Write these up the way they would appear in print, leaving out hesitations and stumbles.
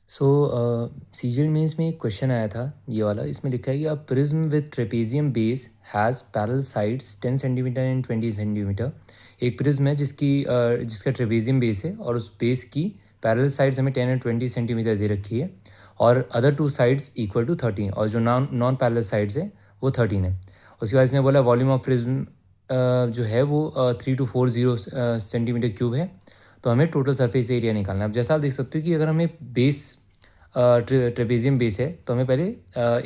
सो CGL mains में एक question आया था ये वाला। इसमें लिखा है कि a prism with trapezium base has parallel sides 10 centimetre and 20 centimetre. एक प्रिज्म है जिसका ट्रेपेजियम बेस है और उस बेस की पैरेलल साइड्स हमें 10 एंड 20 सेंटीमीटर दे रखी है और other two sides equal to 13 और जो नॉन नॉन पैरेलल साइड्स है वो 13 है। उसके बाद इसने बोला वॉल्यूम ऑफ प्रिज्म जो है वो 3240 सेंटीमीटर क्यूब है। तो हमें टोटल सरफेस एरिया निकालना है। अब जैसा आप देख सकते हो कि अगर हमें बेस ट्रेपेजियम बेस है तो हमें पहले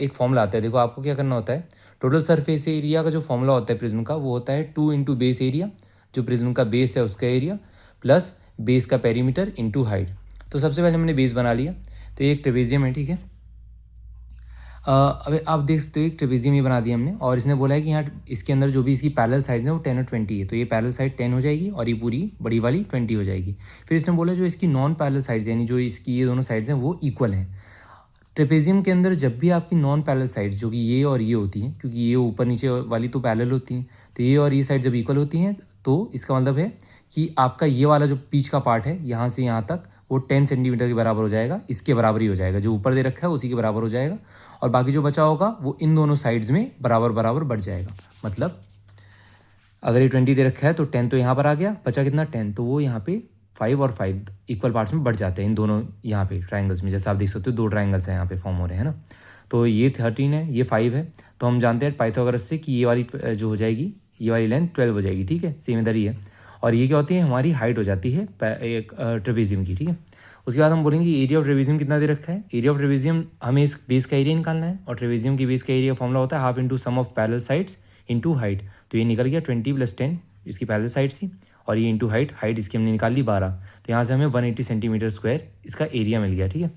एक फॉर्मूला आता है। देखो आपको क्या करना होता है, टोटल सरफेस एरिया का जो फॉर्मूला होता है प्रिज्म का वो होता है 2 इंटू बेस एरिया, जो प्रिज्म का बेस है उसका एरिया, प्लस बेस का पेरीमीटर इंटू हाइट। तो सबसे पहले हमने बेस बना लिया, तो ये एक ट्रेपेजियम है, ठीक है। अब आप देख सकते हो एक ट्रेपेजियम ये बना दिया हमने और इसने बोला है कि यहाँ इसके अंदर जो भी इसकी पैरेलल साइड्स हैं वो 10 और 20 है। तो ये पैरेलल साइड 10 हो जाएगी और ये पूरी बड़ी वाली 20 हो जाएगी। फिर इसने बोला जो इसकी नॉन पैरेलल साइड्स यानी जो इसकी ये दोनों साइड्स हैं वो इक्वल हैं। ट्रेपेजियम के अंदर जब भी आपकी नॉन पैरेलल साइड्स जो कि ये और ये होती हैं, क्योंकि ये ऊपर नीचे वाली तो पैरेलल होती हैं, तो ये और ये साइड जब इक्वल होती हैं तो इसका मतलब है कि आपका ये वाला जो बीच का पार्ट है यहाँ से यहाँ तक वो 10 सेंटीमीटर के बराबर हो जाएगा, इसके बराबर ही हो जाएगा, जो ऊपर दे रखा है उसी के बराबर हो जाएगा। और बाकी जो बचा होगा वो इन दोनों साइड्स में बराबर बराबर बढ़ जाएगा। मतलब अगर ये 20 दे रखा है तो 10 तो यहाँ पर आ गया, बचा कितना 10, तो वो यहाँ पे 5 और 5 इक्वल पार्ट्स में बढ़ जाते हैं इन दोनों यहाँ पे ट्राइंगल्स में। जैसे आप देख सकते हो दो ट्राइंगल्स हैं यहाँ पे फॉर्म हो रहे हैं ना। तो ये 13 है, ये 5 है। तो हम जानते हैं पाइथागोरस से कि ये वाली जो हो जाएगी, ये वाली लेंथ 12 हो जाएगी, ठीक है, सेम इधर ही है। और ये क्या होती है, हमारी हाइट हो जाती है एक ट्रेपेजियम की, ठीक है। उसके बाद हम बोलेंगे एरिया ऑफ ट्रेपेजियम कितना दे रखा है। एरिया ऑफ ट्रेपेजियम हमें इस बेस का एरिया निकालना है और ट्रेपेजियम की बेस का एरिया फॉर्मूला होता है half into sum of parallel sides into height. तो ये निकल गया 20 + 10 इसकी पैरेलल साइड थी और ये इंटू हाइट, हाइट इसकी हमने निकाल ली 12। तो यहाँ से हमें 180 सेंटीमीटर स्क्वायर इसका एरिया मिल गया, ठीक है।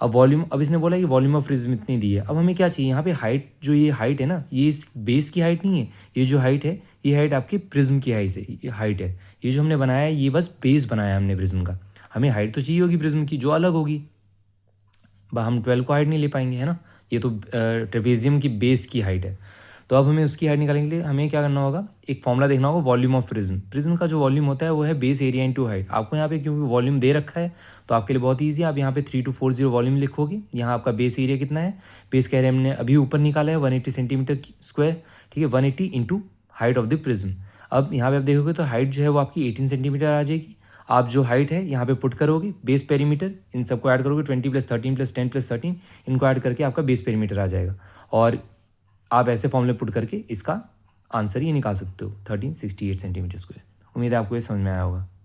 अब वॉल्यूम, अब इसने बोला कि वॉल्यूम ऑफ प्रिज्म इतनी दी है। अब हमें क्या चाहिए यहाँ पे हाइट, जो ये हाइट है ना ये इस बेस की हाइट नहीं है, ये जो हाइट है ये हाइट आपकी प्रिज्म की हाइट है। ये जो हमने बनाया है ये बस बेस बनाया हमने प्रिज्म का, हमें हाइट तो चाहिए होगी प्रिज्म की जो अलग होगी। हम 12 को हाइट नहीं ले पाएंगे, है ना। ये तो ट्रेपेजियम की बेस की हाइट है। तो अब हमें उसकी हाइट निकालने के लिए हमें क्या करना होगा, एक फॉर्मूला देखना होगा वॉल्यूम ऑफ प्रिज्म। प्रिज्म का जो वॉल्यूम होता है वो है बेस एरिया इंटू हाइट। आपको यहाँ पे क्योंकि वॉल्यूम दे रखा है तो आपके लिए बहुत ईजी है। आप यहाँ पे 3240 वॉल्यूम लिखोगे। यहाँ आपका बेस एरिया कितना है, बेस का एरिया हमने अभी ऊपर निकाला है 180 सेंटीमीटर स्क्वायर, ठीक है, 180 into height of the prism. अब यहाँ पे आप देखोगे तो हाइट जो है वो आपकी 18 सेंटीमीटर आ जाएगी। आप जो हाइट है यहाँ पे पुट करोगे, बेस पेरीमीटर इन सबको ऐड करोगे, 20 + 13 + 10 + 13 इनको ऐड करके आपका बेस पेरीमीटर आ जाएगा। और आप ऐसे फॉर्मूले पुट करके इसका आंसर ये निकाल सकते हो 1368 सेंटीमीटर स्क्वायर। उम्मीद है आपको ये समझ में आया होगा।